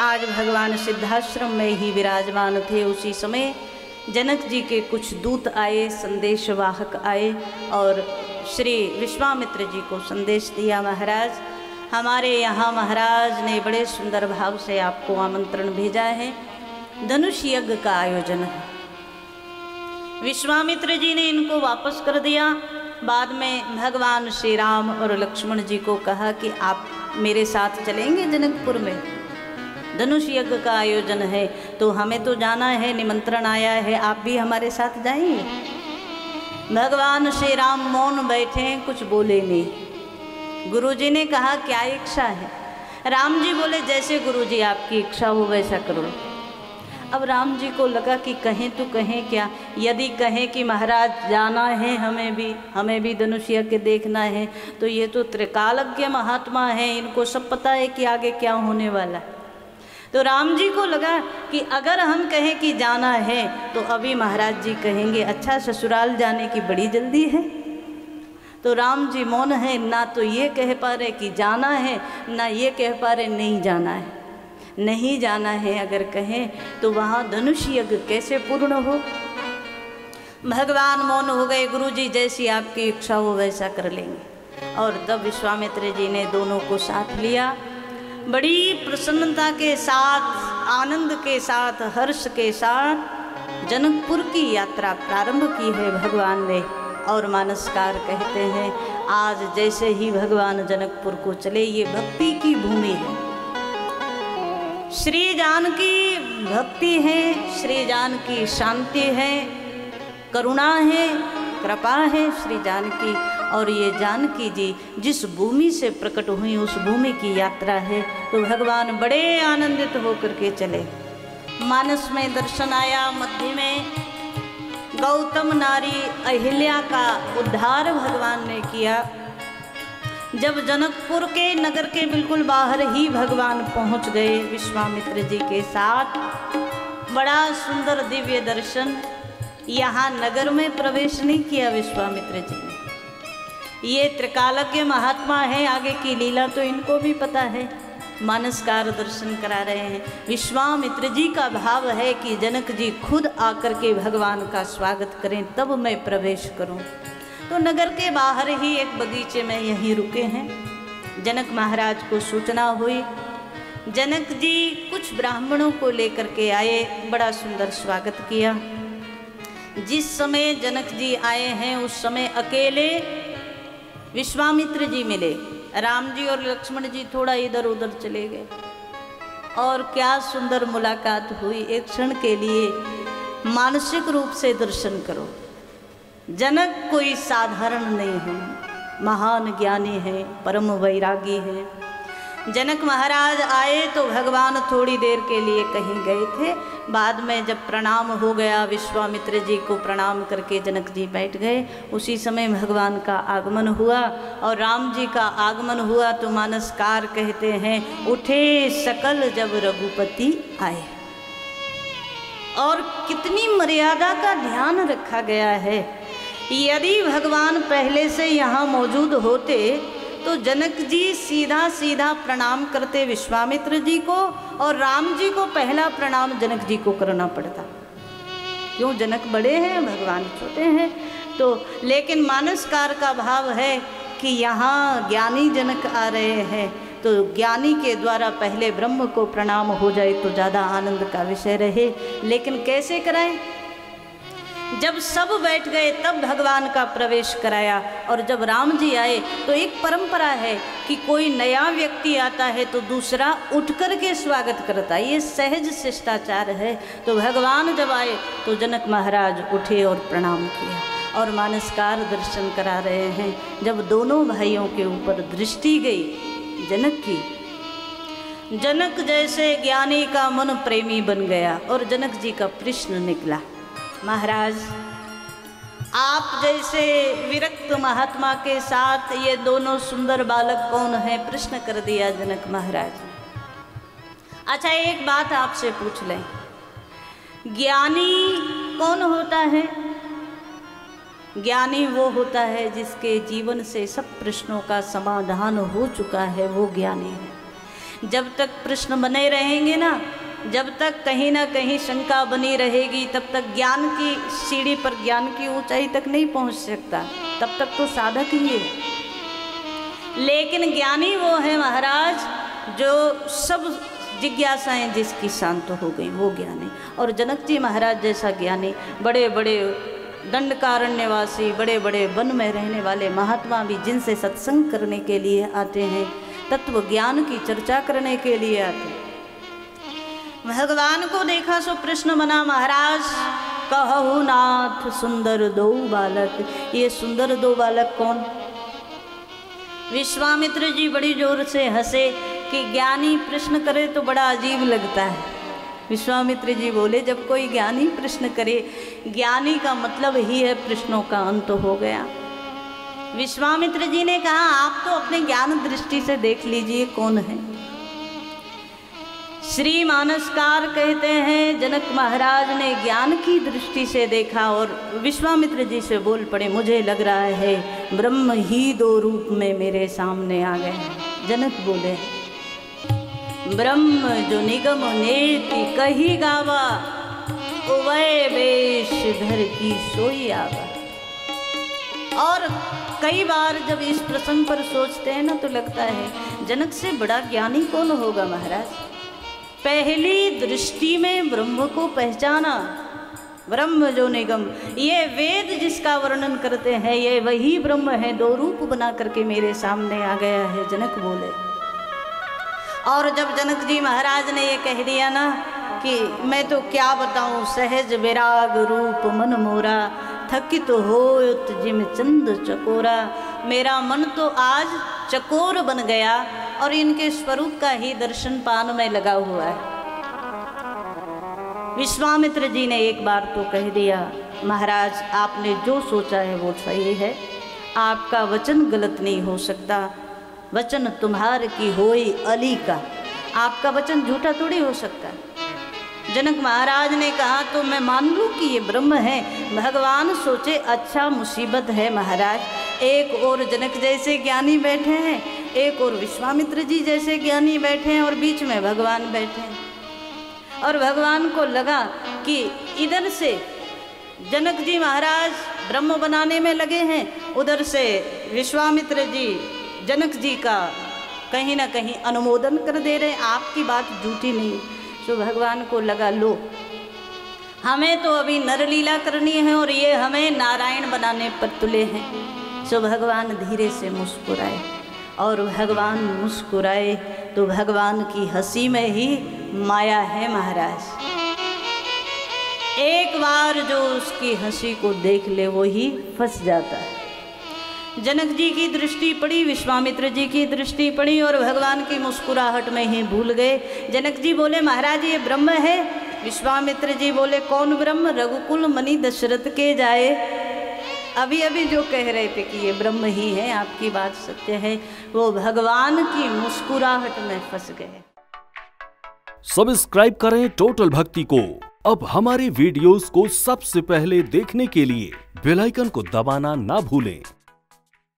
आज भगवान सिद्धाश्रम में ही विराजमान थे। उसी समय जनक जी के कुछ दूत आए, संदेशवाहक आए और श्री विश्वामित्र जी को संदेश दिया, महाराज हमारे यहाँ महाराज ने बड़े सुंदर भाव से आपको आमंत्रण भेजा है, धनुष यज्ञ का आयोजन है। विश्वामित्र जी ने इनको वापस कर दिया। बाद में भगवान श्री राम और लक्ष्मण जी को कहा कि आप मेरे साथ चलेंगे जनकपुर में, धनुष यज्ञ का आयोजन है, तो हमें तो जाना है, निमंत्रण आया है, आप भी हमारे साथ जाएंगे। भगवान श्री राम मौन बैठे, कुछ बोले नहीं। गुरुजी ने कहा क्या इच्छा है? राम जी बोले जैसे गुरुजी आपकी इच्छा हो वैसा करो। अब राम जी को लगा कि कहें तो कहें क्या, यदि कहें कि महाराज जाना है हमें भी धनुष यज्ञ देखना है, तो ये तो त्रिकालज्ञ महात्मा है, इनको सब पता है कि आगे क्या होने वाला है। तो राम जी को लगा कि अगर हम कहें कि जाना है तो अभी महाराज जी कहेंगे अच्छा ससुराल जाने की बड़ी जल्दी है। तो राम जी मौन है, ना तो ये कह पा रहे कि जाना है, ना ये कह पा रहे नहीं जाना है। नहीं जाना है अगर कहें तो वहाँ धनुष यज्ञ कैसे पूर्ण हो। भगवान मौन हो गए, गुरुजी जैसी आपकी इच्छा हो वैसा कर लेंगे। और तब विश्वामित्र जी ने दोनों को साथ लिया, बड़ी प्रसन्नता के साथ, आनंद के साथ, हर्ष के साथ जनकपुर की यात्रा प्रारंभ की है भगवान ने। और मानसकार कहते हैं आज जैसे ही भगवान जनकपुर को चले, ये भक्ति की भूमि है, श्री जानकी भक्ति है, श्री जानकी शांति है, करुणा है, कृपा है श्री जानकी। और ये जानकी जी जिस भूमि से प्रकट हुई उस भूमि की यात्रा है। तो भगवान बड़े आनंदित होकर के चले। मानस में दर्शन आया, मध्य में गौतम नारी अहिल्या का उद्धार भगवान ने किया। जब जनकपुर के नगर के बिल्कुल बाहर ही भगवान पहुंच गए विश्वामित्र जी के साथ, बड़ा सुंदर दिव्य दर्शन। यहाँ नगर में प्रवेश नहीं किया विश्वामित्र जी ने, ये त्रिकालज्ञ महात्मा है, आगे की लीला तो इनको भी पता है। मानसकार दर्शन करा रहे हैं। विश्वामित्र जी का भाव है कि जनक जी खुद आकर के भगवान का स्वागत करें तब मैं प्रवेश करूं। तो नगर के बाहर ही एक बगीचे में यहीं रुके हैं। जनक महाराज को सूचना हुई, जनक जी कुछ ब्राह्मणों को लेकर के आए, बड़ा सुंदर स्वागत किया। जिस समय जनक जी आए हैं उस समय अकेले विश्वामित्र जी मिले, राम जी और लक्ष्मण जी थोड़ा इधर उधर चले गए। और क्या सुंदर मुलाकात हुई। एक क्षण के लिए मानसिक रूप से दर्शन करो। जनक कोई साधारण नहीं है, महान ज्ञानी है, परम वैरागी है। जनक महाराज आए तो भगवान थोड़ी देर के लिए कहीं गए थे, बाद में जब प्रणाम हो गया विश्वामित्र जी को प्रणाम करके जनक जी बैठ गए। उसी समय भगवान का आगमन हुआ और राम जी का आगमन हुआ। तो मानसकार कहते हैं उठे सकल जब रघुपति आए। और कितनी मर्यादा का ध्यान रखा गया है। यदि भगवान पहले से यहाँ मौजूद होते तो जनक जी सीधा सीधा प्रणाम करते विश्वामित्र जी को, और राम जी को पहला प्रणाम जनक जी को करना पड़ता। क्यों? जनक बड़े हैं, भगवान छोटे हैं। तो लेकिन मानसकार का भाव है कि यहाँ ज्ञानी जनक आ रहे हैं, तो ज्ञानी के द्वारा पहले ब्रह्म को प्रणाम हो जाए तो ज़्यादा आनंद का विषय रहे। लेकिन कैसे कराएं? जब सब बैठ गए तब भगवान का प्रवेश कराया। और जब राम जी आए तो एक परंपरा है कि कोई नया व्यक्ति आता है तो दूसरा उठ कर के स्वागत करता है, ये सहज शिष्टाचार है। तो भगवान जब आए तो जनक महाराज उठे और प्रणाम किया और मानसकार दर्शन करा रहे हैं। जब दोनों भाइयों के ऊपर दृष्टि गई जनक की, जनक जैसे ज्ञानी का मन प्रेमी बन गया और जनक जी का प्रश्न निकला, महाराज आप जैसे विरक्त महात्मा के साथ ये दोनों सुंदर बालक कौन है? प्रश्न कर दिया जनक महाराज। अच्छा एक बात आपसे पूछ लें, ज्ञानी कौन होता है? ज्ञानी वो होता है जिसके जीवन से सब प्रश्नों का समाधान हो चुका है, वो ज्ञानी है। जब तक प्रश्न बने रहेंगे ना, जब तक कहीं ना कहीं शंका बनी रहेगी, तब तक ज्ञान की सीढ़ी पर, ज्ञान की ऊंचाई तक नहीं पहुंच सकता। तब तक तो साधक ही है। लेकिन ज्ञानी वो है महाराज जो सब जिज्ञासाएं जिसकी शांत हो गई, वो ज्ञानी। और जनक जी महाराज जैसा ज्ञानी, बड़े बड़े दंडकारण्यवासी, बड़े बड़े वन में रहने वाले महात्मा भी जिनसे सत्संग करने के लिए आते हैं, तत्व ज्ञान की चर्चा करने के लिए आते हैं। भगवान को देखा सो प्रश्न बना महाराज, कहु नाथ सुंदर दो बालक। ये सुंदर दो बालक कौन? विश्वामित्र जी बड़ी जोर से हंसे कि ज्ञानी प्रश्न करे तो बड़ा अजीब लगता है। विश्वामित्र जी बोले, जब कोई ज्ञानी प्रश्न करे, ज्ञानी का मतलब ही है प्रश्नों का अंत हो गया। विश्वामित्र जी ने कहा, आप तो अपने ज्ञान दृष्टि से देख लीजिए कौन है। श्री मानसकार कहते हैं, जनक महाराज ने ज्ञान की दृष्टि से देखा और विश्वामित्र जी से बोल पड़े, मुझे लग रहा है ब्रह्म ही दो रूप में मेरे सामने आ गए हैं। जनक बोले, ब्रह्म जो निगम नेति कही गावा, उवय वेश धर की सोई आवा। और कई बार जब इस प्रसंग पर सोचते हैं ना, तो लगता है जनक से बड़ा ज्ञानी कौन होगा महाराज। पहली दृष्टि में ब्रह्म को पहचाना, ब्रह्म जो निगम, ये वेद जिसका वर्णन करते हैं, ये वही ब्रह्म है, दो रूप बना करके मेरे सामने आ गया है। जनक बोले। और जब जनक जी महाराज ने ये कह दिया ना कि मैं तो क्या बताऊं, सहज विराग रूप मन मोरा, थकित होत जिम चंद चकोरा। मेरा मन तो आज चकोर बन गया और इनके स्वरूप का ही दर्शन पान में लगा हुआ है। विश्वामित्र जी ने एक बार तो कह दिया, महाराज आपने जो सोचा है वो सही है, आपका वचन गलत नहीं हो सकता। वचन तुम्हार की होई अली का, आपका वचन झूठा थोड़ी हो सकता। जनक महाराज ने कहा, तो मैं मान लूँ कि ये ब्रह्म है। भगवान सोचे, अच्छा मुसीबत है महाराज, एक और जनक जैसे ज्ञानी बैठे हैं, एक और विश्वामित्र जी जैसे ज्ञानी बैठे हैं, और बीच में भगवान बैठे हैं। और भगवान को लगा कि इधर से जनक जी महाराज ब्रह्म बनाने में लगे हैं, उधर से विश्वामित्र जी जनक जी का कहीं ना कहीं अनुमोदन कर दे रहे, आपकी बात झूठी नहीं। तो भगवान को लगा, लो हमें तो अभी नरलीला करनी है और ये हमें नारायण बनाने पर तुले हैं। तो भगवान धीरे से मुस्कुराए, और भगवान मुस्कुराए तो भगवान की हंसी में ही माया है महाराज। एक बार जो उसकी हंसी को देख ले वो ही फंस जाता है। जनक जी की दृष्टि पड़ी, विश्वामित्र जी की दृष्टि पड़ी, और भगवान की मुस्कुराहट में ही भूल गए। जनक जी बोले, महाराज ये ब्रह्म है। विश्वामित्र जी बोले, कौन ब्रह्म? रघुकुल मणि दशरथ के जाए। अभी अभी जो कह रहे थे कि ये ब्रह्म ही है, आपकी बात सत्य है, वो भगवान की मुस्कुराहट में फंस गए। सब्सक्राइब करें टोटल भक्ति को। अब हमारे वीडियोस को सबसे पहले देखने के लिए बेल आइकन को दबाना ना भूलें।